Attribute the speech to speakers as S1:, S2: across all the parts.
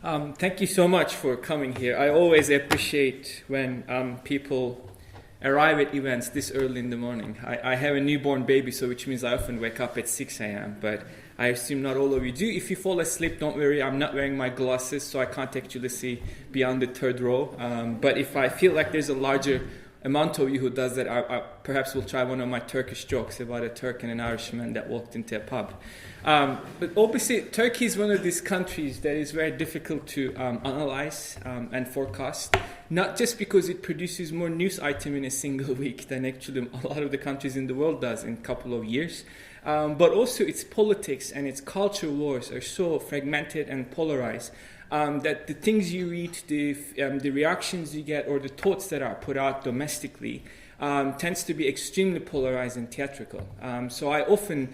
S1: Thank you so much for coming here. I always appreciate when people arrive at events this early in the morning. I have a newborn baby, so which means I often wake up at 6 a.m., but I assume not all of you do. If you fall asleep, don't worry. I'm not wearing my glasses, so I can't actually see beyond the third row. But if I feel like there's a larger amount of you who does that, I perhaps will try one of my Turkish jokes about a Turk and an Irishman that walked into a pub. But obviously, Turkey is one of these countries that is very difficult to analyze and forecast, not just because it produces more news items in a single week than actually a lot of the countries in the world does in a couple of years, but also its politics and its culture wars are so fragmented and polarized that the things you read, the reactions you get, or the thoughts that are put out domestically tends to be extremely polarized and theatrical. So I often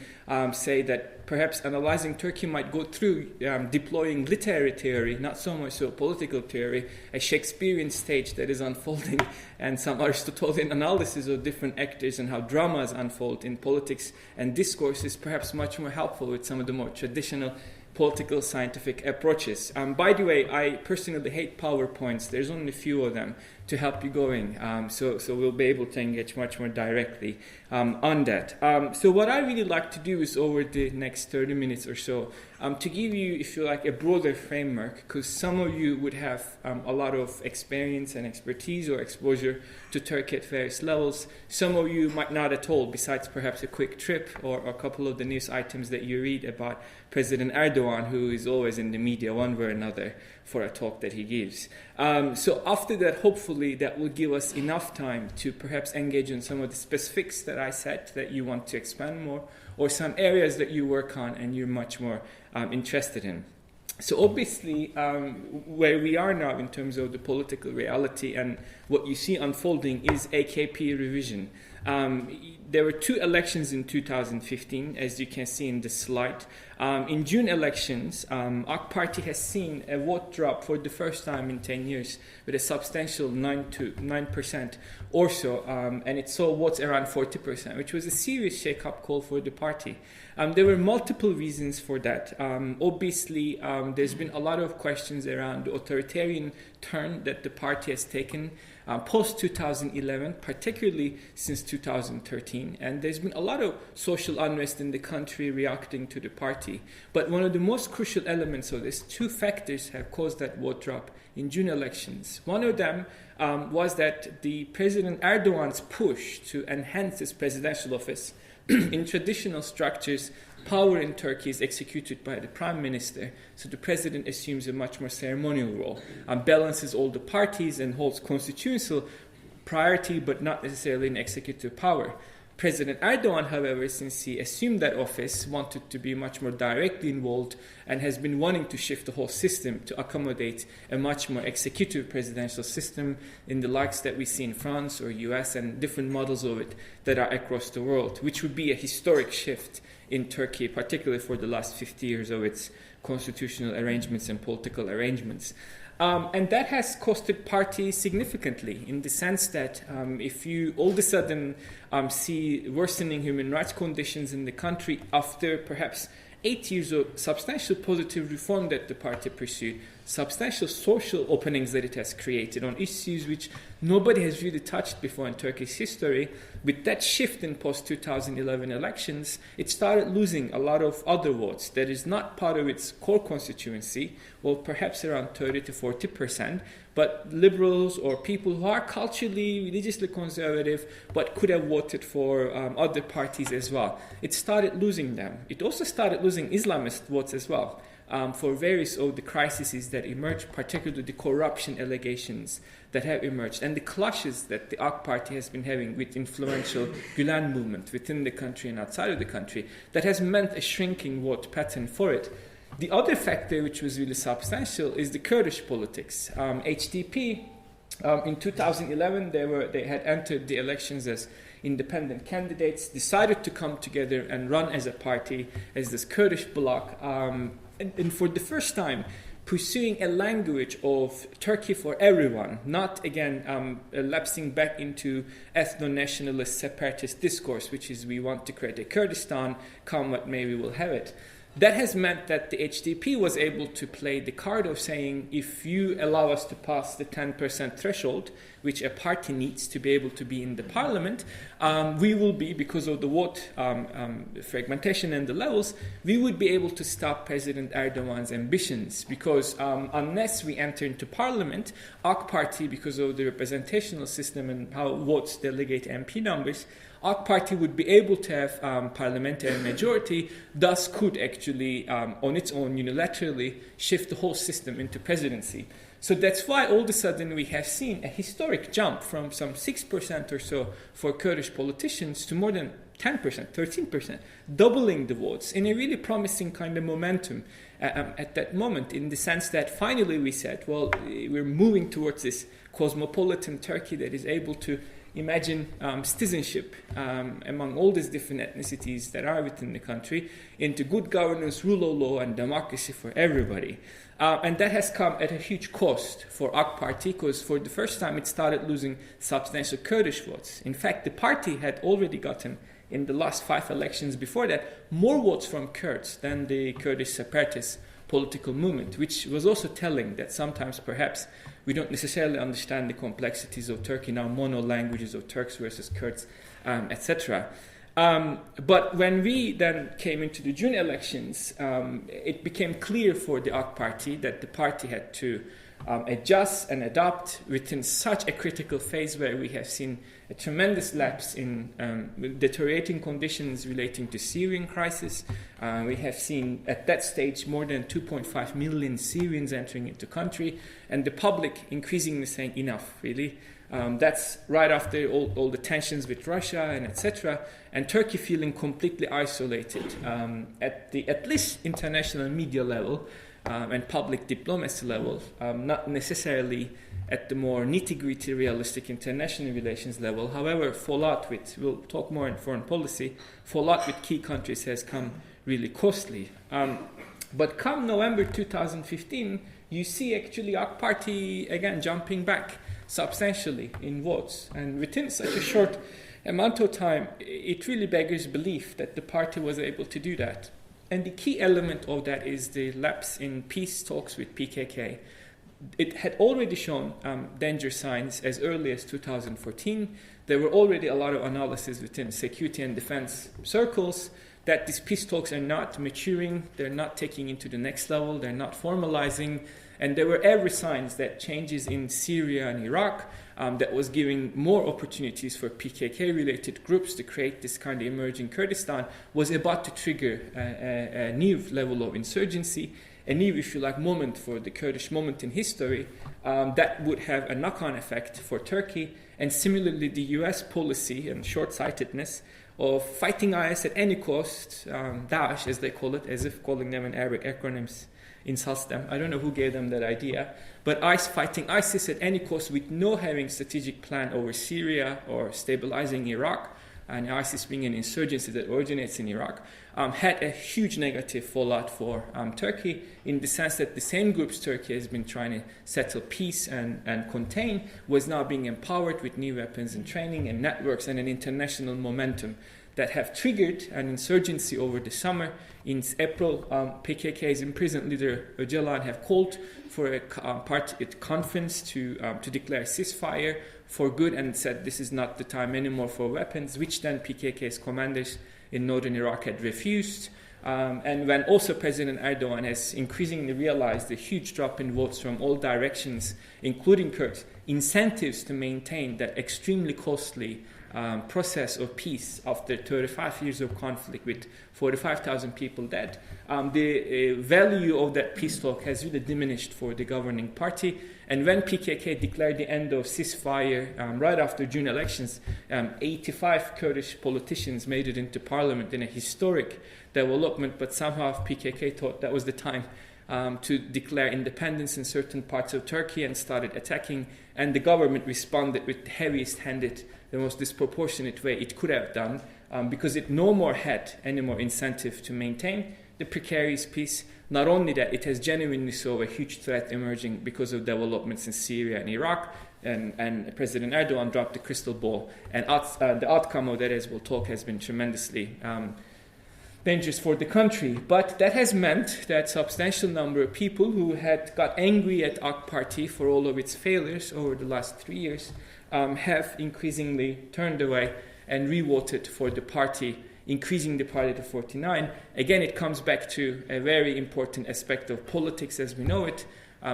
S1: say that perhaps analyzing Turkey might go through deploying literary theory, not so much so political theory, a Shakespearean stage that is unfolding, and some Aristotelian analysis of different actors and how dramas unfold in politics and discourse is perhaps much more helpful with some of the more traditional political scientific approaches. By the way, I personally hate PowerPoints. There's only a few of them to help you going. So we'll be able to engage much more directly on that. So what I really like to do is over the next 30 minutes or so to give you, if you like, a broader framework, because some of you would have a lot of experience and expertise or exposure to Turkey at various levels. Some of you might not at all, besides perhaps a quick trip or a couple of the news items that you read about President Erdogan, who is always in the media one way or another for a talk that he gives. So after that, hopefully that will give us enough time to perhaps engage in some of the specifics that I said that you want to expand more, or some areas that you work on and you're much more interested in. So obviously, where we are now in terms of the political reality and what you see unfolding is AKP revision. There were two elections in 2015, as you can see in the slide. In June elections, AK Party has seen a vote drop for the first time in 10 years with a substantial 9% or so, and it saw votes around 40%, which was a serious shake-up call for the party. There were multiple reasons for that. Obviously, there's been a lot of questions around the authoritarian turn that the party has taken post-2011, particularly since 2013. And there's been a lot of social unrest in the country reacting to the party. But one of the most crucial elements of this, two factors have caused that vote drop in June elections. One of them was that the President Erdogan's push to enhance his presidential office in traditional structures, power in Turkey is executed by the prime minister, so the president assumes a much more ceremonial role, balances all the parties and holds constitutional priority but not necessarily in executive power. President Erdogan, however, since he assumed that office, wanted to be much more directly involved and has been wanting to shift the whole system to accommodate a much more executive presidential system in the likes that we see in France or US and different models of it that are across the world, which would be a historic shift in Turkey, particularly for the last 50 years of its constitutional arrangements and political arrangements. And that has costed party significantly in the sense that if you all of a sudden see worsening human rights conditions in the country after perhaps 8 years of substantial positive reform that the party pursued, substantial social openings that it has created on issues which nobody has really touched before in Turkish history, with that shift in post-2011 elections, it started losing a lot of other votes that is not part of its core constituency, or perhaps around 30 to 40%, but liberals or people who are culturally, religiously conservative, but could have voted for other parties as well. It started losing them. It also started losing Islamist votes as well. For various of the crises that emerged, particularly the corruption allegations that have emerged and the clashes that the AK Party has been having with influential Gülen movement within the country and outside of the country, that has meant a shrinking vote pattern for it. The other factor, which was really substantial, is the Kurdish politics. HDP, in 2011, they had entered the elections as independent candidates, decided to come together and run as a party, as this Kurdish bloc, and for the first time, pursuing a language of Turkey for everyone, not again lapsing back into ethno-nationalist separatist discourse, which is we want to create a Kurdistan, come what may we will have it. That has meant that the HDP was able to play the card of saying, if you allow us to pass the 10% threshold, which a party needs to be able to be in the parliament, we will be, because of the vote fragmentation and the levels, we would be able to stop President Erdogan's ambitions. Because unless we enter into parliament, AK Party, because of the representational system and how votes delegate MP numbers, AK Party would be able to have parliamentary majority, thus could actually, on its own, unilaterally shift the whole system into presidency. So that's why all of a sudden we have seen a historic jump from some 6% or so for Kurdish politicians to more than 10%, 13%, doubling the votes in a really promising kind of momentum at that moment, in the sense that finally we said, well, we're moving towards this cosmopolitan Turkey that is able to imagine citizenship among all these different ethnicities that are within the country into good governance, rule of law, and democracy for everybody. And that has come at a huge cost for AK Party, because for the first time it started losing substantial Kurdish votes. In fact, the party had already gotten, in the last 5 elections before that, more votes from Kurds than the Kurdish separatist political movement, which was also telling that sometimes perhaps we don't necessarily understand the complexities of Turkey now, mono languages of Turks versus Kurds, etc. But when we then came into the June elections, it became clear for the AK Party that the party had to adjust and adapt within such a critical phase where we have seen a tremendous lapse in deteriorating conditions relating to Syrian crisis. We have seen at that stage more than 2.5 million Syrians entering into country, and the public increasingly saying enough, really. That's right after all the tensions with Russia and etc. And Turkey feeling completely isolated at least international media level and public diplomacy level, not necessarily at the more nitty-gritty realistic international relations level. However, fallout with, we'll talk more in foreign policy, fallout with key countries has come really costly. But come November 2015, you see actually AK Party again jumping back substantially in votes. And within such a short amount of time, it really beggars belief that the party was able to do that. And the key element of that is the lapse in peace talks with PKK. It had already shown danger signs as early as 2014. There were already a lot of analysis within security and defense circles that these peace talks are not maturing, they're not taking into the next level, they're not formalizing, and there were every signs that changes in Syria and Iraq that was giving more opportunities for PKK-related groups to create this kind of emerging Kurdistan was about to trigger a new level of insurgency, a new, if you like, moment for the Kurdish moment in history that would have a knock-on effect for Turkey. And similarly, the US policy and short-sightedness of fighting IS at any cost, Daesh as they call it, as if calling them in Arabic acronyms insults them. I don't know who gave them that idea. But fighting ISIS at any cost with no having strategic plan over Syria or stabilizing Iraq, and ISIS being an insurgency that originates in Iraq, had a huge negative fallout for Turkey, in the sense that the same groups Turkey has been trying to settle peace and contain was now being empowered with new weapons and training and networks and an international momentum that have triggered an insurgency over the summer. In April, PKK's imprisoned leader Öcalan have called for a conference to declare ceasefire for good, and said this is not the time anymore for weapons, which then PKK's commanders in northern Iraq had refused. And when also President Erdogan has increasingly realized the huge drop in votes from all directions, including Kurds, incentives to maintain that extremely costly process of peace after 35 years of conflict with 45,000 people dead, the value of that peace talk has really diminished for the governing party. And when PKK declared the end of ceasefire right after June elections, 85 Kurdish politicians made it into parliament in a historic development, but somehow PKK thought that was the time to declare independence in certain parts of Turkey and started attacking, and the government responded with the heaviest-handed, the most disproportionate way it could have done, because it no more had any more incentive to maintain the precarious peace. Not only that, it has genuinely saw a huge threat emerging because of developments in Syria and Iraq, and President Erdogan dropped the crystal ball, and the outcome of that, as we'll talk, has been tremendously dangerous for the country. But that has meant that substantial number of people who had got angry at AK Party for all of its failures over the last 3 years have increasingly turned away and re-voted for the party, increasing the party to 49. Again, it comes back to a very important aspect of politics as we know it.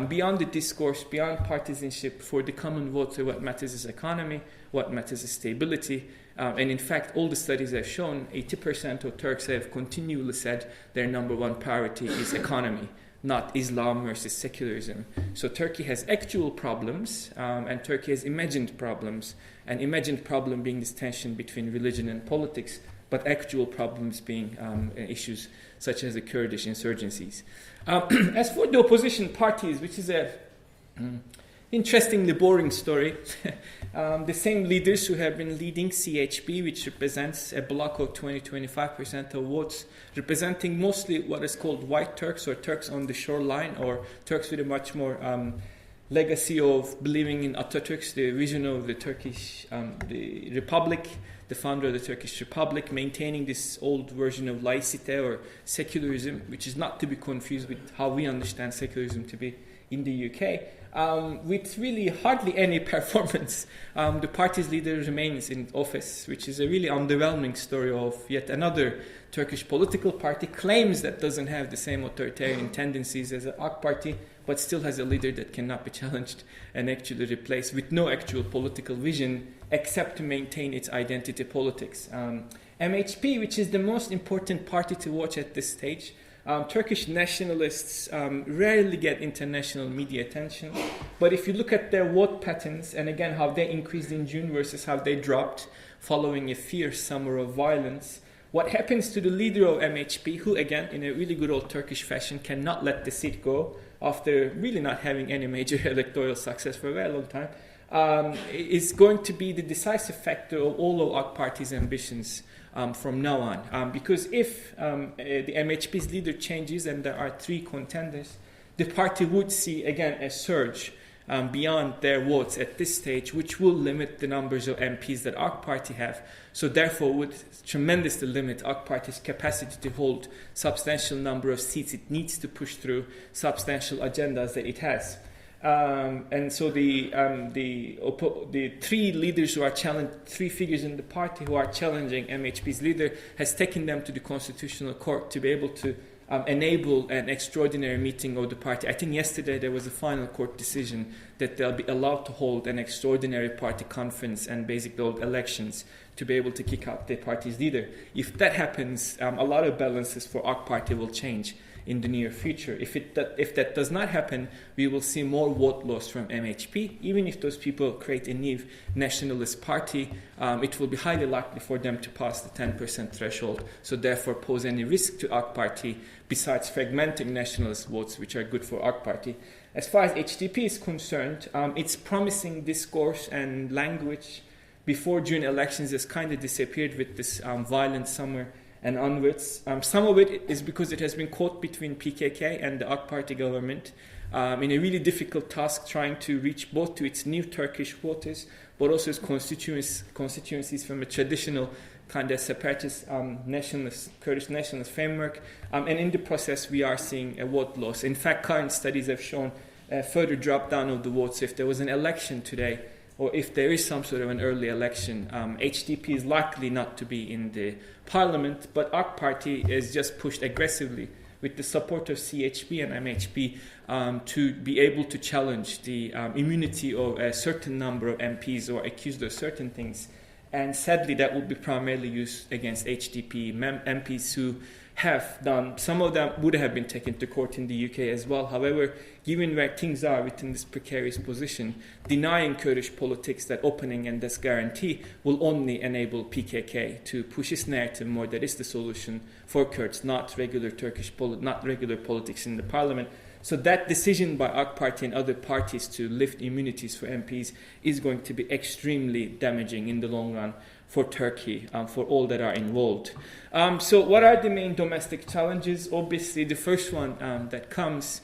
S1: Beyond the discourse, beyond partisanship, for the common voter, what matters is economy, what matters is stability. And in fact, all the studies have shown 80% of Turks have continually said their number one priority is economy, not Islam versus secularism. So Turkey has actual problems, and Turkey has imagined problems. An imagined problem being this tension between religion and politics, but actual problems being issues such as the Kurdish insurgencies. As for the opposition parties, which is a interestingly boring story, the same leaders who have been leading CHP, which represents a bloc of 20-25% of votes, representing mostly what is called white Turks or Turks on the shoreline, or Turks with a much more legacy of believing in Atatürk's, the vision of the Turkish the Republic, the founder of the Turkish Republic, maintaining this old version of laicite or secularism, which is not to be confused with how we understand secularism to be in the UK, with really hardly any performance. The party's leader remains in office, which is a really underwhelming story of yet another Turkish political party, claims that doesn't have the same authoritarian tendencies as the AK Party, but still has a leader that cannot be challenged and actually replaced, with no actual political vision except to maintain its identity politics. MHP, which is the most important party to watch at this stage, Turkish nationalists rarely get international media attention, but if you look at their vote patterns, and again how they increased in June versus how they dropped following a fierce summer of violence, what happens to the leader of MHP, who again in a really good old Turkish fashion cannot let the seat go after really not having any major electoral success for a very long time, is going to be the decisive factor of all of AK Party's ambitions from now on. Because if the MHP's leader changes and there are 3 contenders, the party would see again a surge beyond their votes at this stage, which will limit the numbers of MPs that AK Party have. So therefore would tremendously limit AK Party's capacity to hold substantial number of seats it needs to push through substantial agendas that it has. And so the 3 leaders who are challenged, 3 figures in the party who are challenging MHP's leader, has taken them to the Constitutional Court to be able to enable an extraordinary meeting of the party. I think yesterday there was a final court decision that they'll be allowed to hold an extraordinary party conference and basically hold elections to be able to kick out the party's leader. If that happens, a lot of balances for AK Party will change in the near future. If that does not happen, we will see more vote loss from MHP. Even if those people create a new nationalist party, it will be highly likely for them to pass the 10% threshold, so therefore pose any risk to AK Party besides fragmenting nationalist votes, which are good for AK Party. As far as HDP is concerned, its promising discourse and language before June elections has kind of disappeared with this violent summer and onwards. Some of it is because it has been caught between PKK and the AK Party government in a really difficult task, trying to reach both to its new Turkish voters, but also its constituencies from a traditional kind of separatist nationalist, Kurdish nationalist framework. And in the process, we are seeing a vote loss. In fact, current studies have shown a further drop down of the votes. If there was an election today, or if there is some sort of an early election, HDP is likely not to be in the parliament, but AK Party is just pushed aggressively with the support of CHP and MHP to be able to challenge the immunity of a certain number of MPs who are accused of certain things. And sadly, that will be primarily used against HDP MPs who have done, some of them would have been taken to court in the UK as well. However, given where things are within this precarious position, denying Kurdish politics that opening and this guarantee will only enable PKK to push its narrative more that is the solution for Kurds, not regular politics in the parliament. So that decision by AK Party and other parties to lift immunities for MPs is going to be extremely damaging in the long run for Turkey, for all that are involved. So what are the main domestic challenges? Obviously, the first one that comes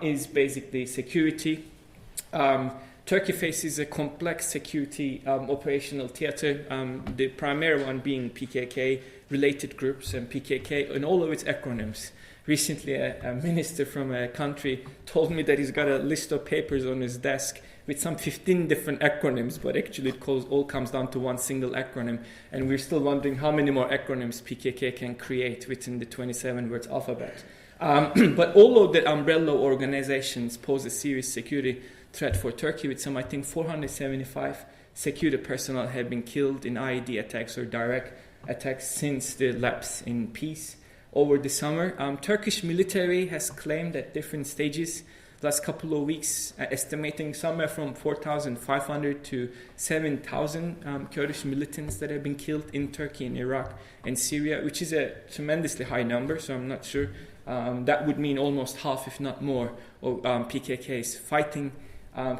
S1: is basically security. Turkey faces a complex security operational theater, the primary one being PKK related groups and PKK and all of its acronyms. Recently, a minister from a country told me that he's got a list of papers on his desk with some 15 different acronyms, but actually it all comes down to one single acronym, and we're still wondering how many more acronyms PKK can create within the 27-word alphabet. But all of the umbrella organizations pose a serious security threat for Turkey, with some, I think, 475 security personnel have been killed in IED attacks or direct attacks since the lapse in peace over the summer. Turkish military has claimed at different stages last couple of weeks, estimating somewhere from 4,500 to 7,000 Kurdish militants that have been killed in Turkey and Iraq and Syria, which is a tremendously high number, so I'm not sure. That would mean almost half, if not more, of PKK's fighting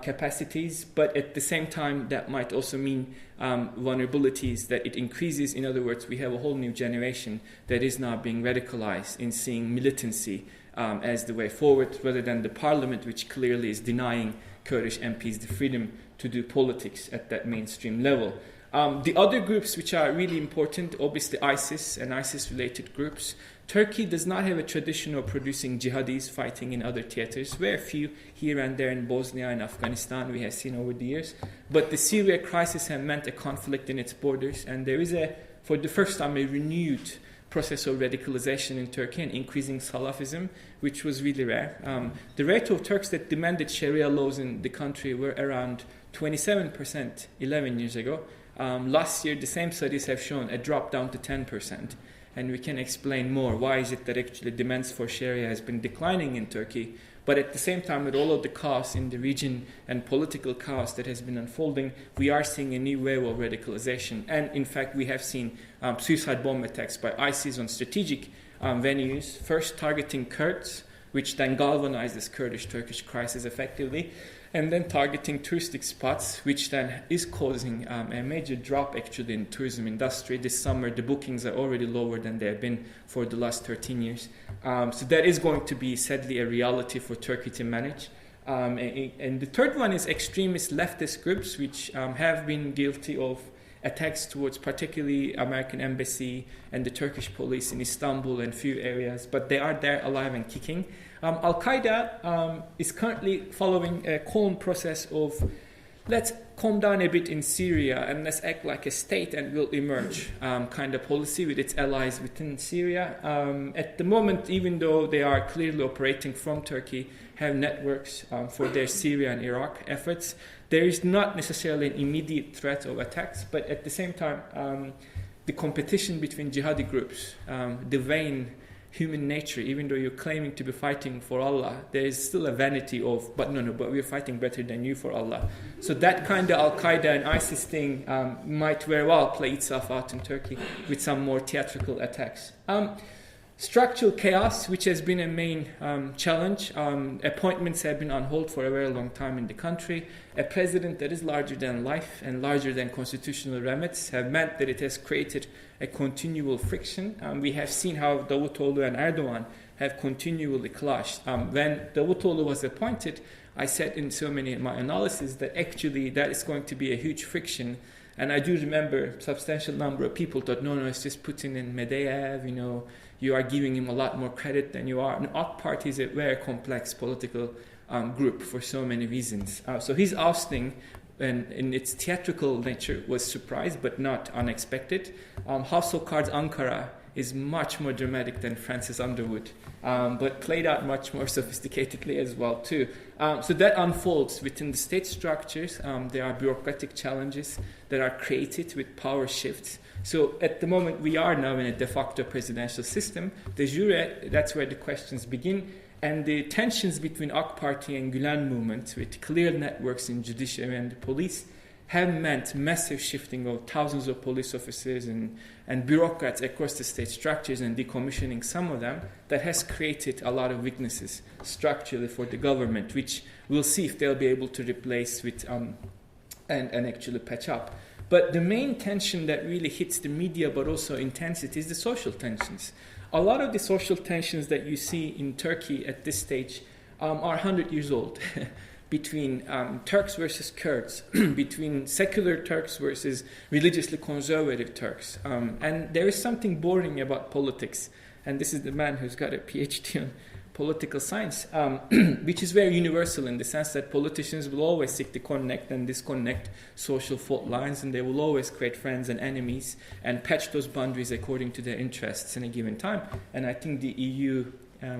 S1: capacities, but at the same time that might also mean vulnerabilities that it increases. In other words, we have a whole new generation that is now being radicalized in seeing militancy as the way forward, rather than the parliament, which clearly is denying Kurdish MPs the freedom to do politics at that mainstream level. The other groups which are really important, obviously ISIS and ISIS-related groups. Turkey does not have a tradition of producing jihadis fighting in other theaters. Very few here and there in Bosnia and Afghanistan we have seen over the years. But the Syria crisis has meant a conflict in its borders, and there is, for the first time, a renewed process of radicalization in Turkey and increasing Salafism, which was really rare. The rate of Turks that demanded Sharia laws in the country were around 27% 11 years ago. Last year, the same studies have shown a drop down to 10%. And we can explain more. Why is it that actually demands for Sharia has been declining in Turkey? But at the same time, with all of the chaos in the region and political chaos that has been unfolding, we are seeing a new wave of radicalization. And in fact, we have seen suicide bomb attacks by ISIS on strategic venues, first targeting Kurds, which then galvanized this Kurdish-Turkish crisis effectively, and then targeting touristic spots, which then is causing a major drop actually in tourism industry. This summer, the bookings are already lower than they have been for the last 13 years. So that is going to be, sadly, a reality for Turkey to manage. And the third one is extremist leftist groups, which have been guilty of attacks towards particularly American embassy and the Turkish police in Istanbul and few areas, but they are there alive and kicking. Al-Qaeda is currently following a calm process of let's calm down a bit in Syria and let's act like a state and we'll emerge kind of policy with its allies within Syria. At the moment, even though they are clearly operating from Turkey, have networks for their Syria and Iraq efforts, there is not necessarily an immediate threat of attacks, but at the same time, the competition between jihadi groups, the vain human nature, even though you're claiming to be fighting for Allah, there is still a vanity of, but we're fighting better than you for Allah. So that kind of Al-Qaeda and ISIS thing might very well play itself out in Turkey with some more theatrical attacks. Structural chaos, which has been a main challenge. Appointments have been on hold for a very long time in the country. A president that is larger than life and larger than constitutional remits have meant that it has created a continual friction. We have seen how Davutoğlu and Erdogan have continually clashed. When Davutoğlu was appointed, I said in so many of my analysis that actually that is going to be a huge friction. And I do remember a substantial number of people thought, no, it's just Putin and Medvedev, you are giving him a lot more credit than you are. And AK Party is a very complex political group for so many reasons. So his ousting, and in its theatrical nature, was surprise but not unexpected. House of Cards Ankara is much more dramatic than Francis Underwood, but played out much more sophisticatedly as well too. So that unfolds within the state structures. There are bureaucratic challenges that are created with power shifts. So at the moment we are now in a de facto presidential system. De jure, that's where the questions begin. And the tensions between AK Party and Gülen movement, with clear networks in judiciary and the police, have meant massive shifting of thousands of police officers and bureaucrats across the state structures and decommissioning some of them. That has created a lot of weaknesses structurally for the government, which we'll see if they'll be able to replace with and actually patch up. But the main tension that really hits the media but also intensity is the social tensions. A lot of the social tensions that you see in Turkey at this stage are 100 years old. between Turks versus Kurds, between secular Turks versus religiously conservative Turks. And there is something boring about politics. And this is the man who's got a PhD on political science, which is very universal in the sense that politicians will always seek to connect and disconnect social fault lines, and they will always create friends and enemies and patch those boundaries according to their interests in a given time. And I think the EU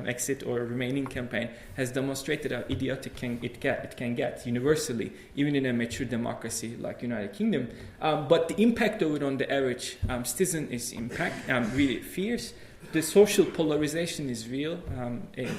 S1: exit or remaining campaign has demonstrated how idiotic it can get universally, even in a mature democracy like United Kingdom. But the impact of it on the average citizen is really fierce. The social polarization is real.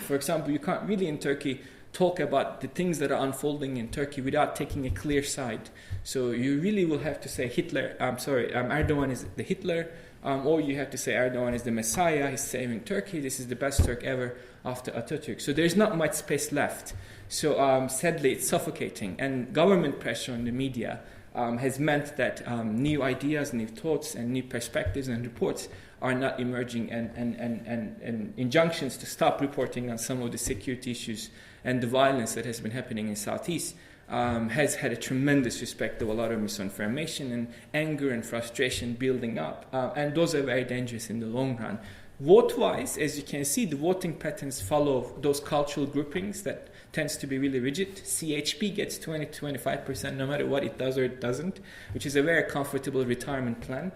S1: For example, you can't really in Turkey talk about the things that are unfolding in Turkey without taking a clear side. So you really will have to say Erdogan is the Hitler, or you have to say Erdogan is the Messiah, he's saving Turkey, this is the best Turk ever after Atatürk. So there's not much space left. So sadly, it's suffocating. And government pressure on the media has meant that new ideas, new thoughts, and new perspectives and reports are not emerging, and injunctions to stop reporting on some of the security issues and the violence that has been happening in Southeast has had a tremendous respect of a lot of misinformation and anger and frustration building up. And those are very dangerous in the long run. Vote-wise, as you can see, the voting patterns follow those cultural groupings that tends to be really rigid. CHP gets 20-25% no matter what it does or it doesn't, which is a very comfortable retirement plan.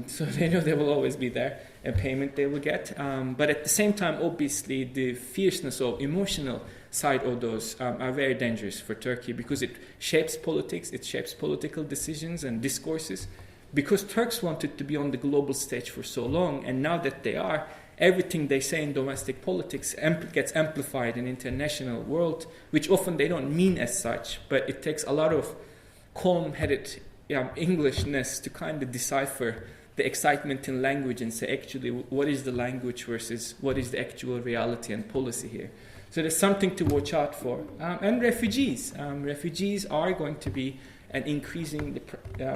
S1: So they know they will always be there, a payment they will get. But at the same time, obviously, the fierceness of emotional side of those are very dangerous for Turkey because it shapes politics, it shapes political decisions and discourses. Because Turks wanted to be on the global stage for so long, and now that they are, everything they say in domestic politics gets amplified in international world, which often they don't mean as such, but it takes a lot of calm-headed Englishness to kind of decipher the excitement in language and say, actually, what is the language versus what is the actual reality and policy here. So there's something to watch out for. And refugees. Refugees are going to be an increasing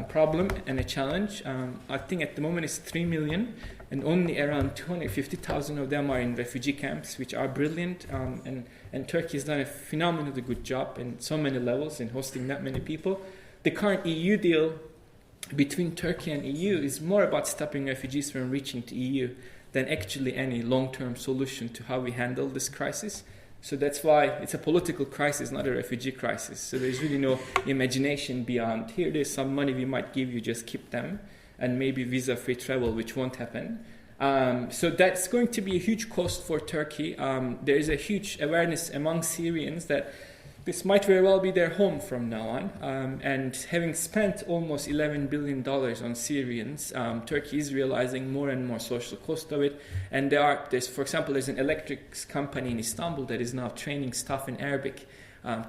S1: problem and a challenge. I think at the moment it's 3 million, and only around 250,000 of them are in refugee camps, which are brilliant. And Turkey has done a phenomenally good job in so many levels in hosting that many people. The current EU deal between Turkey and EU is more about stopping refugees from reaching to EU than actually any long-term solution to how we handle this crisis. So that's why it's a political crisis, not a refugee crisis. So there's really no imagination beyond, here there's some money we might give you, just keep them, and maybe visa-free travel, which won't happen. So that's going to be a huge cost for Turkey. There is a huge awareness among Syrians that this might very well be their home from now on. And having spent almost $11 billion on Syrians, Turkey is realizing more and more social cost of it. And for example, there's an electrics company in Istanbul that is now training staff in Arabic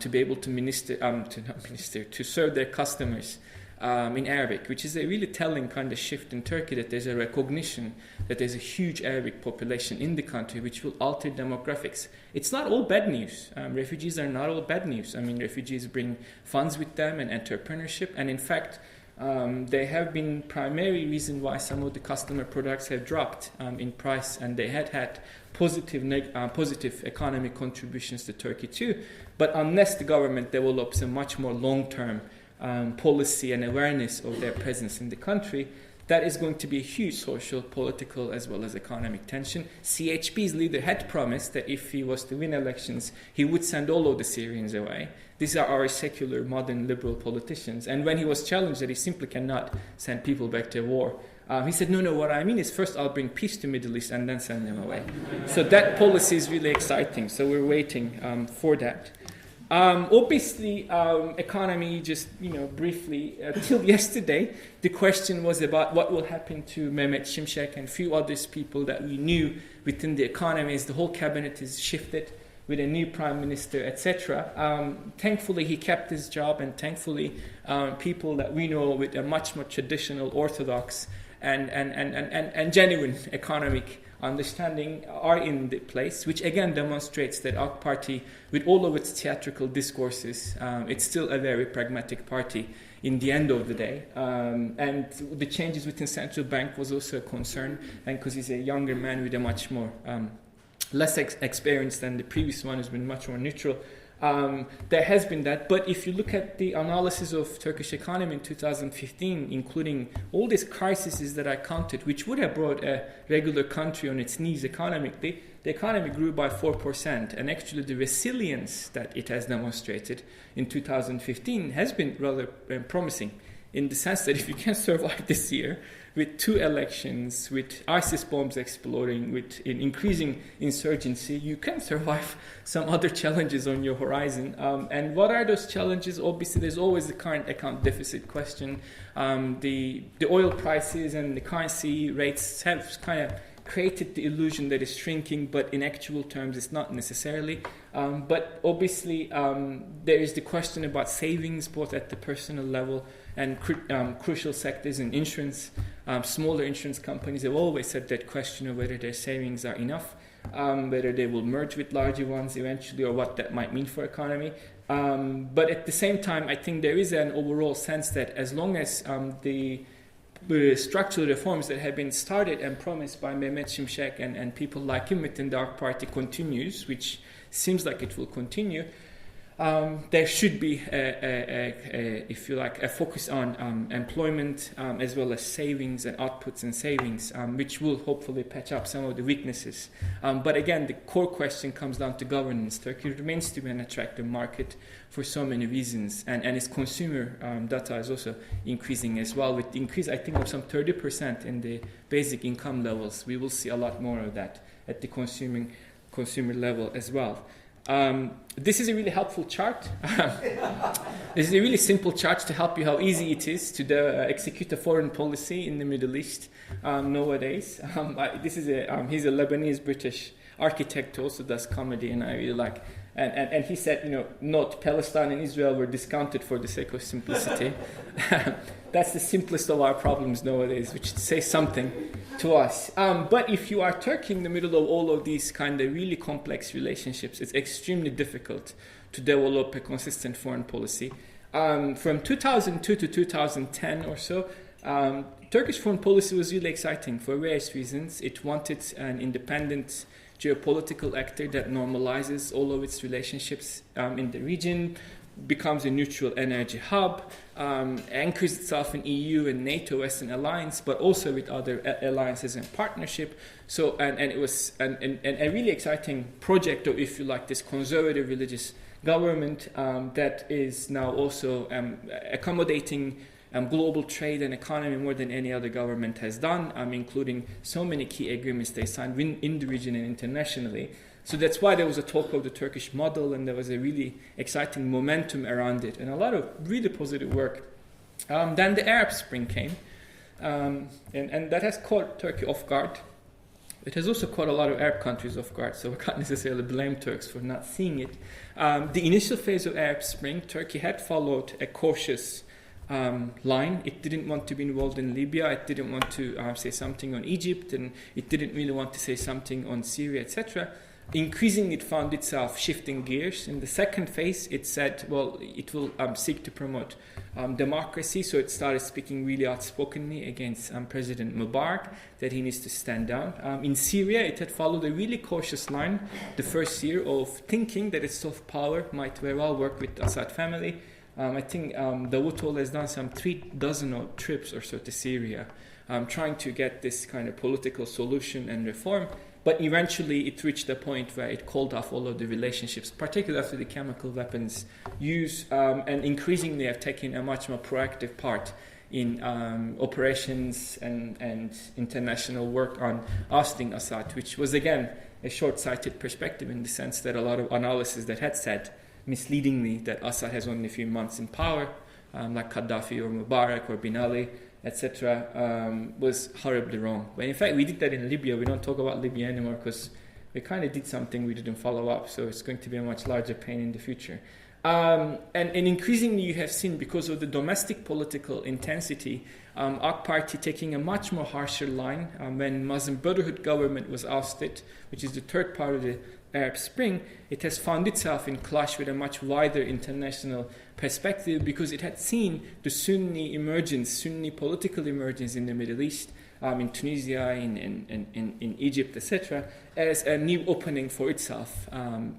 S1: to be able to serve their customers in Arabic, which is a really telling kind of shift in Turkey, that there's a recognition that there's a huge Arabic population in the country which will alter demographics. It's not all bad news. Refugees are not all bad news. I mean, refugees bring funds with them and entrepreneurship, and in fact, they have been primary reason why some of the customer products have dropped in price, and they had positive economic contributions to Turkey too. But unless the government develops a much more long-term policy and awareness of their presence in the country, that is going to be a huge social, political, as well as economic tension. CHP's leader had promised that if he was to win elections, he would send all of the Syrians away. These are our secular, modern, liberal politicians. And when he was challenged that he simply cannot send people back to war, he said, no, what I mean is first I'll bring peace to Middle East and then send them away. So that policy is really exciting. So we're waiting for that. Obviously, economy, just briefly, till yesterday, the question was about what will happen to Mehmet Şimşek and few others people that we knew within the economy as the whole cabinet is shifted with a new prime minister, etc. Thankfully, he kept his job, and thankfully, people that we know with a much more traditional, orthodox, and genuine economic understanding are in the place, which again demonstrates that AK Party, with all of its theatrical discourses, it's still a very pragmatic party in the end of the day. And the changes within central bank was also a concern, and because he's a younger man with a much more less experience than the previous one, who's been much more neutral. There has been that, but if you look at the analysis of Turkish economy in 2015, including all these crises that I counted, which would have brought a regular country on its knees economically, the economy grew by 4%, and actually the resilience that it has demonstrated in 2015 has been rather promising, in the sense that if you can survive this year with 2 elections, with ISIS bombs exploding, with an increasing insurgency, you can survive some other challenges on your horizon. And what are those challenges? Obviously, there's always the current account deficit question. The oil prices and the currency rates have kind of created the illusion that it's shrinking, but in actual terms, it's not necessarily. But obviously, there is the question about savings, both at the personal level and crucial sectors in insurance. Smaller insurance companies have always said that question of whether their savings are enough, whether they will merge with larger ones eventually, or what that might mean for economy. But at the same time, I think there is an overall sense that as long as the structural reforms that have been started and promised by Mehmet Şimşek and people like him within the AK Party continues, which seems like it will continue, there should be, if you like, a focus on employment as well as savings and outputs and savings, which will hopefully patch up some of the weaknesses. But again, the core question comes down to governance. Turkey remains to be an attractive market for so many reasons, and its consumer data is also increasing as well. With the increase, I think, of some 30% in the basic income levels, we will see a lot more of that at the consumer level as well. This is a really helpful chart. This is a really simple chart to help you how easy it is to execute a foreign policy in the Middle East nowadays. He's a Lebanese-British architect who also does comedy, and I really like. And he said, note, Palestine and Israel were discounted for the sake of simplicity. That's the simplest of our problems nowadays, which says something to us. But if you are Turkey in the middle of all of these kind of really complex relationships, it's extremely difficult to develop a consistent foreign policy. From 2002 to 2010 or so, Turkish foreign policy was really exciting for various reasons. It wanted an independent geopolitical actor that normalizes all of its relationships in the region, becomes a neutral energy hub, anchors itself in EU and NATO Western alliance, but also with other alliances and partnership. So, and it was a really exciting project, or if you like, this conservative religious government that is now also accommodating global trade and economy more than any other government has done, including so many key agreements they signed in the region and internationally. So that's why there was a talk of the Turkish model, and there was a really exciting momentum around it, and a lot of really positive work. Then the Arab Spring came, and that has caught Turkey off guard. It has also caught a lot of Arab countries off guard, so we can't necessarily blame Turks for not seeing it. The initial phase of Arab Spring, Turkey had followed a cautious line. It didn't want to be involved in Libya. It didn't want to say something on Egypt, and it didn't really want to say something on Syria, etc. Increasingly, it found itself shifting gears. In the second phase, it said, well, it will seek to promote democracy. So it started speaking really outspokenly against President Mubarak, that he needs to stand down. In Syria, it had followed a really cautious line the first year of thinking that its soft power might very well work with the Assad family. I think Davutoğlu has done some 36 trips or so to Syria, trying to get this kind of political solution and reform. But eventually it reached a point where it called off all of the relationships, particularly after the chemical weapons use, and increasingly have taken a much more proactive part in operations and international work on ousting Assad, which was, again, a short-sighted perspective in the sense that a lot of analysis that had said misleadingly that Assad has only a few months in power, like Gaddafi or Mubarak or Bin Ali, etc., was horribly wrong. But in fact, we did that in Libya. We don't talk about Libya anymore because we kind of did something we didn't follow up, so it's going to be a much larger pain in the future. And increasingly you have seen, because of the domestic political intensity, AK Party taking a much more harsher line when Muslim Brotherhood government was ousted, which is the third part of the Arab Spring. It has found itself in clash with a much wider international perspective because it had seen the Sunni political emergence in the Middle East, in Tunisia, in Egypt, etc., as a new opening for itself.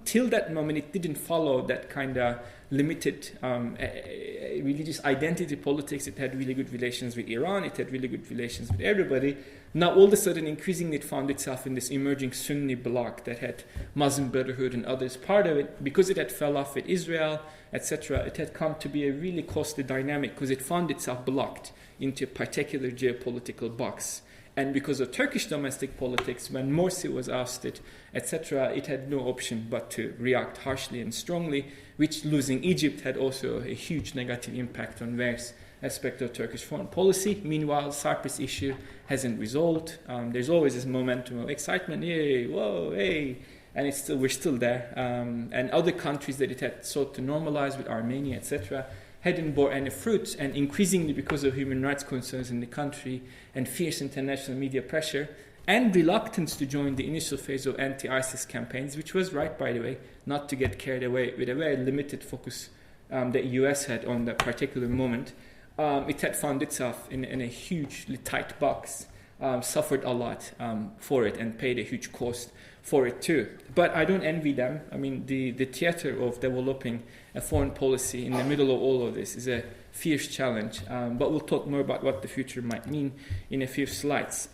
S1: Till that moment, it didn't follow that kind of limited religious identity politics. It had really good relations with Iran. It had really good relations with everybody. Now, all of a sudden, increasingly, it found itself in this emerging Sunni bloc that had Muslim Brotherhood and others part of it. Because it had fell off with Israel, etc., it had come to be a really costly dynamic because it found itself blocked into a particular geopolitical box. And because of Turkish domestic politics, when Morsi was ousted, etc., it had no option but to react harshly and strongly, which losing Egypt had also a huge negative impact on various aspects of Turkish foreign policy. Meanwhile, Cyprus issue hasn't resolved. There's always this momentum of excitement, yay, whoa, hey, and we're still there. And other countries that it had sought to normalize with Armenia, etc., hadn't bore any fruit, and increasingly because of human rights concerns in the country and fierce international media pressure and reluctance to join the initial phase of anti-ISIS campaigns, which was right, by the way, not to get carried away with a very limited focus that US had on that particular moment. It had found itself in a hugely tight box, suffered a lot for it and paid a huge cost for it too. But I don't envy them. I mean, the theater of developing a foreign policy in the middle of all of this is a fierce challenge. But we'll talk more about what the future might mean in a few slides.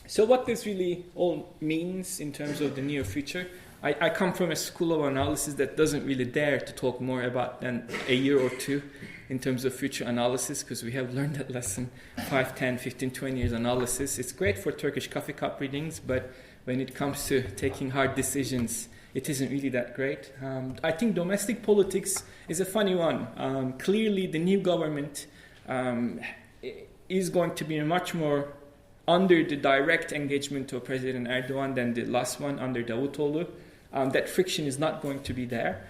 S1: So what this really all means in terms of the near future, I come from a school of analysis that doesn't really dare to talk more about than a year or two in terms of future analysis, because we have learned that lesson 5, 10, 15, 20 years analysis. It's great for Turkish coffee cup readings, but when it comes to taking hard decisions, it isn't really that great. I think domestic politics is a funny one. Clearly, the new government is going to be much more under the direct engagement of President Erdogan than the last one under Davutoğlu. That friction is not going to be there,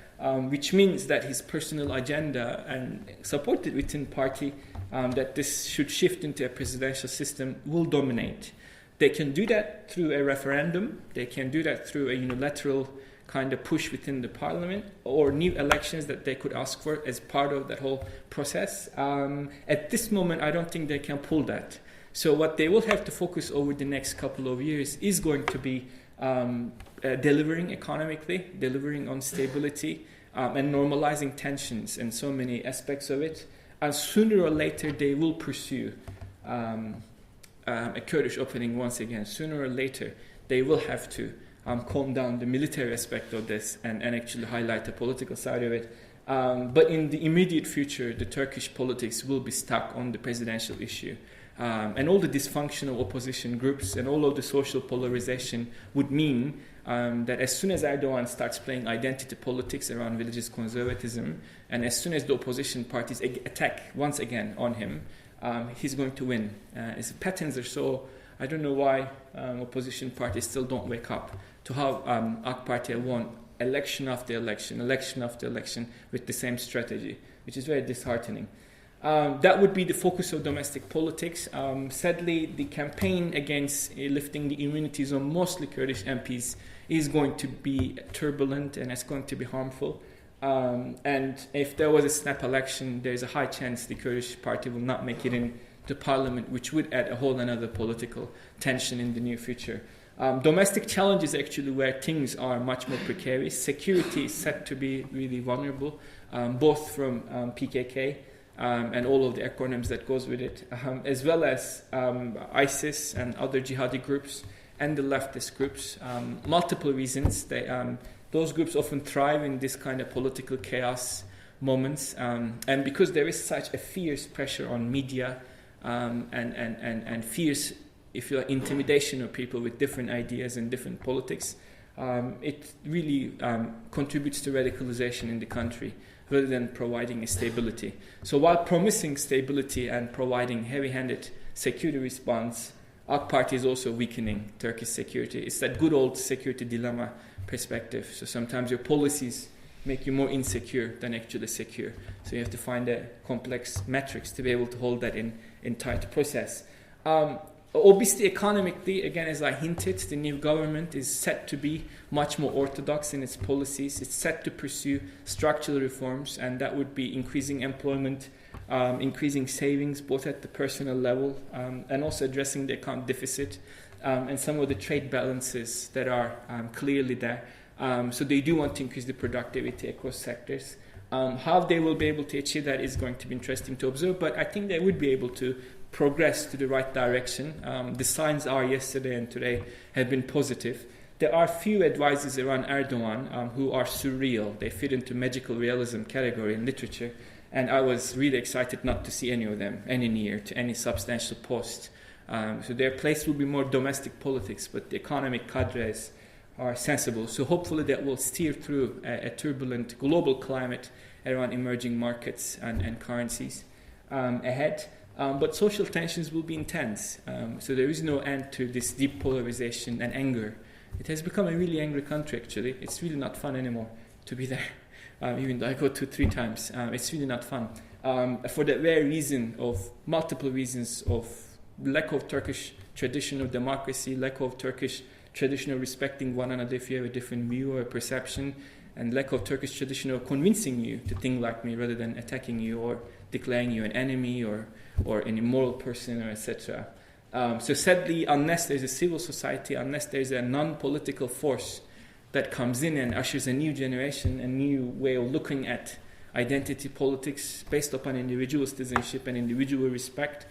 S1: which means that his personal agenda and supported within party that this should shift into a presidential system will dominate. They can do that through a referendum. They can do that through a unilateral kind of push within the parliament or new elections that they could ask for as part of that whole process. At this moment, I don't think they can pull that. So what they will have to focus over the next couple of years is going to be delivering economically, delivering on stability, and normalizing tensions and so many aspects of it. And sooner or later, they will pursue a Kurdish opening once again. Sooner or later, they will have to calm down the military aspect of this and actually highlight the political side of it. But in the immediate future, the Turkish politics will be stuck on the presidential issue. And all the dysfunctional opposition groups and all of the social polarization would mean that as soon as Erdogan starts playing identity politics around religious conservatism, and as soon as the opposition parties attack once again on him, he's going to win. His patterns are so, I don't know why opposition parties still don't wake up to how AK Party won election after election with the same strategy, which is very disheartening. That would be the focus of domestic politics. Sadly, the campaign against lifting the immunities of mostly Kurdish MPs is going to be turbulent and it's going to be harmful. And if there was a snap election, there's a high chance the Kurdish party will not make it into parliament, which would add a whole another political tension in the near future. Domestic challenges actually where things are much more precarious. Security is set to be really vulnerable, both from PKK and all of the acronyms that goes with it, as well as ISIS and other jihadi groups and the leftist groups. Multiple reasons. Those groups often thrive in this kind of political chaos moments, and because there is such a fierce pressure on media and fierce, if you like, intimidation of people with different ideas and different politics, it really contributes to radicalization in the country rather than providing a stability. So while promising stability and providing heavy-handed security response, AK Party is also weakening Turkish security. It's that good old security dilemma perspective. So sometimes your policies make you more insecure than actually secure. So you have to find a complex metrics to be able to hold that in tight process. Obviously, economically, again, as I hinted, the new government is set to be much more orthodox in its policies. It's set to pursue structural reforms, and that would be increasing employment, increasing savings, both at the personal level, and also addressing the account deficit, and some of the trade balances that are clearly there. So they do want to increase the productivity across sectors. How they will be able to achieve that is going to be interesting to observe, but I think they would be able to progress to the right direction. The signs are yesterday and today have been positive. There are few advisors around Erdogan who are surreal. They fit into magical realism category in literature, and I was really excited not to see any of them any near to any substantial post. So their place will be more domestic politics, but the economic cadres are sensible. So hopefully that will steer through a turbulent global climate around emerging markets and currencies ahead. But social tensions will be intense. So there is no end to this deep polarization and anger. It has become a really angry country, actually. It's really not fun anymore to be there. Even though I go 2-3 times, it's really not fun. For that very reason of multiple reasons of lack of Turkish tradition of democracy, lack of Turkish tradition of respecting one another if you have a different view or a perception, and lack of Turkish tradition of convincing you to think like me rather than attacking you or declaring you an enemy or an immoral person or etc. So sadly, unless there's a civil society, unless there's a non-political force that comes in and ushers a new generation, a new way of looking at identity politics based upon individual citizenship and individual respect,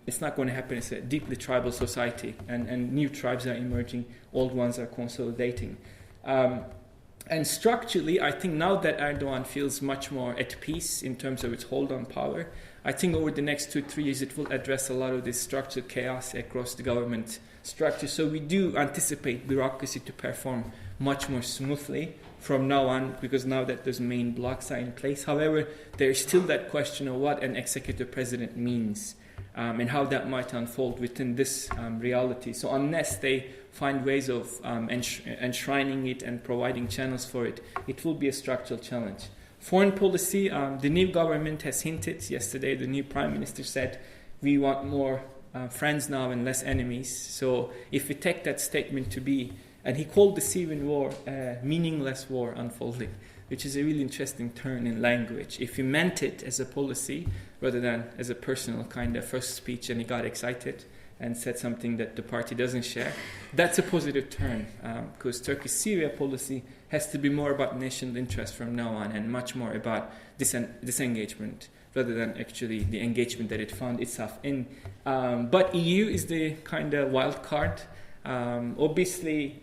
S1: it's not going to happen. It's a deeply tribal society, and new tribes are emerging, old ones are consolidating. And structurally, I think now that Erdogan feels much more at peace in terms of its hold on power, I think over the next 2-3 years it will address a lot of this structural chaos across the government structure. So we do anticipate bureaucracy to perform much more smoothly from now on, because now that those main blocks are in place. However, there is still that question of what an executive president means and how that might unfold within this reality. So unless they find ways of enshrining it and providing channels for it, it will be a structural challenge. Foreign policy, the new government has hinted yesterday, the new prime minister said, we want more friends now and less enemies. So if we take that statement to be, and he called the Syrian war a meaningless war unfolding, which is a really interesting turn in language. If he meant it as a policy rather than as a personal kind of first speech and he got excited and said something that the party doesn't share, that's a positive turn, because Turkish Syria policy has to be more about national interest from now on and much more about disengagement rather than actually the engagement that it found itself in. But EU is the kind of wild card. Obviously,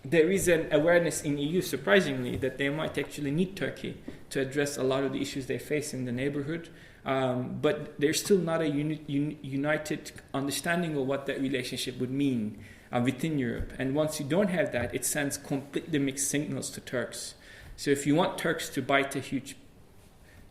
S1: there is an awareness in EU, surprisingly, that they might actually need Turkey to address a lot of the issues they face in the neighborhood. But there's still not a united understanding of what that relationship would mean within Europe. And once you don't have that, it sends completely mixed signals to Turks. So if you want Turks to bite a huge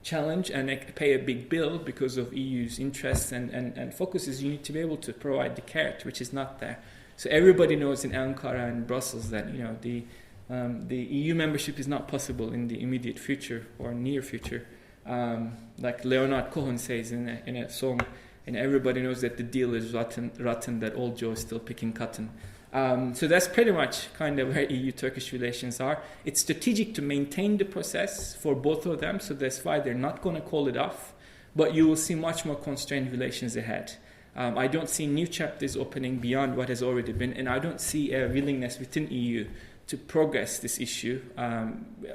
S1: challenge and pay a big bill because of EU's interests and focuses, you need to be able to provide the carrot, which is not there. So everybody knows in Ankara and Brussels that the EU membership is not possible in the immediate future or near future. Like Leonard Cohen says in a song, and everybody knows that the deal is rotten, that old Joe is still picking cotton. So that's pretty much kind of where EU-Turkish relations are. It's strategic to maintain the process for both of them, so that's why they're not going to call it off, but you will see much more constrained relations ahead. I don't see new chapters opening beyond what has already been, and I don't see a willingness within EU to progress this issue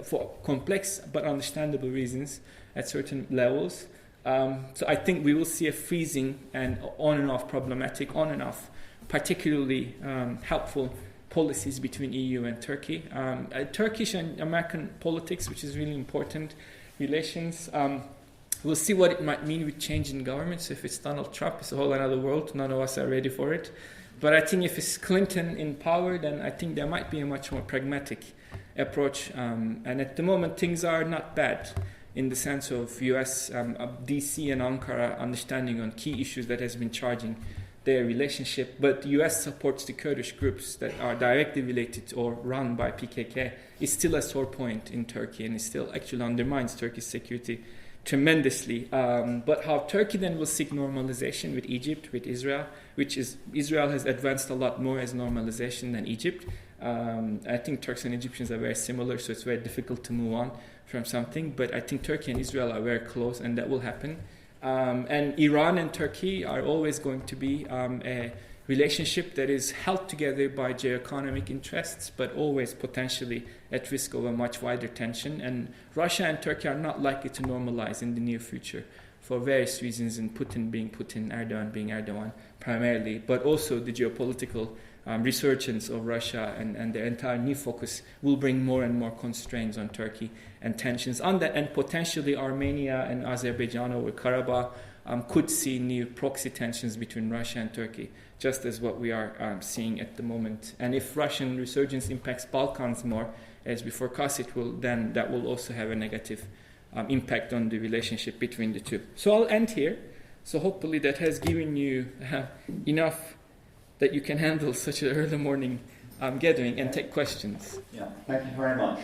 S1: for complex but understandable reasons at certain levels. So I think we will see a freezing and on and off problematic, on and off particularly helpful policies between EU and Turkey. Turkish and American politics, which is really important, relations. We'll see what it might mean with change in governments. If it's Donald Trump, it's a whole another world. None of us are ready for it. But I think if it's Clinton in power, then I think there might be a much more pragmatic approach. And at the moment, things are not bad in the sense of US, DC and Ankara understanding on key issues that has been charging their relationship. But the US supports the Kurdish groups that are directly related or run by PKK. It's still a sore point in Turkey, and it still actually undermines Turkey's security tremendously. But how Turkey then will seek normalization with Egypt, with Israel, Israel has advanced a lot more as normalization than Egypt. I think Turks and Egyptians are very similar, so it's very difficult to move on from something. But I think Turkey and Israel are very close, and that will happen. And Iran and Turkey are always going to be relationship that is held together by geoeconomic interests, but always potentially at risk of a much wider tension. And Russia and Turkey are not likely to normalize in the near future for various reasons, and Putin being Putin, Erdogan being Erdogan primarily, but also the geopolitical resurgence of Russia and their entire new focus will bring more and more constraints on Turkey and tensions on that, and potentially Armenia and Azerbaijan over Karabakh could see new proxy tensions between Russia and Turkey, just as what we are seeing at the moment. And if Russian resurgence impacts Balkans more, as we forecast it will, then that will also have a negative impact on the relationship between the two. So I'll end here. So hopefully that has given you enough that you can handle such an early morning gathering and take questions.
S2: Yeah, thank you very much.